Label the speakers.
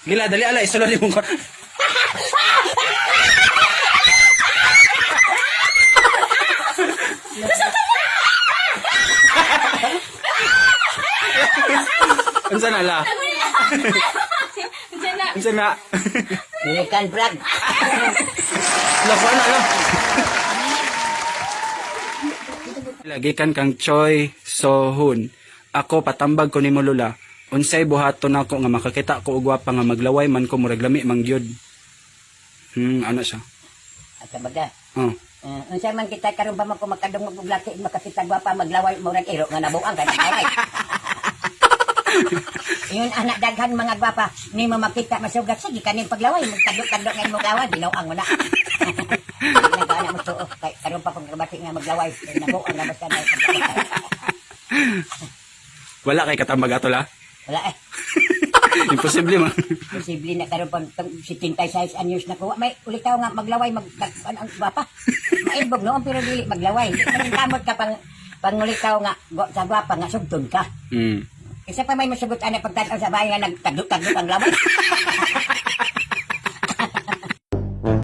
Speaker 1: Gila, dali ala, isulod mo ko. Unsa na la? Unsa na?
Speaker 2: Milikan vlog.
Speaker 1: Lako na lang. Lagi kan kang Choi Sohun. Ako patambag ko nimo lula. Unsay buhaton nako nga makakita ko og gwapa nga maglaway man ko murag lami mang gyud. Ano siya?
Speaker 2: At baga.
Speaker 1: Oh.
Speaker 2: Unsa man kita karon pa man ko makadungog og laki makakita gwapa maglaway murag iro nga nabuang ka na. Yun anak daghan mga gwapa ni mo makita masugat sige kaning paglaway magkadlok-kadlok nga mo gawad binuang mo na. Nagana mo to kay karon pa pag kabati nga maglaway nabuang na basta na.
Speaker 1: Wala kay katambag ato la.
Speaker 2: Wala eh.
Speaker 1: Imposible man.
Speaker 2: Posible na karon pag 76 anyos na kuha may ulitaw nga maglaway ang gwapa. Maibog noon pero dili maglaway. Kamot ka pang ulitaw nga sa gwapa nga sugton ka. Isa pa may masugot ana pagtanaw sa bahay nga nagtagdok-tagdok ang laway.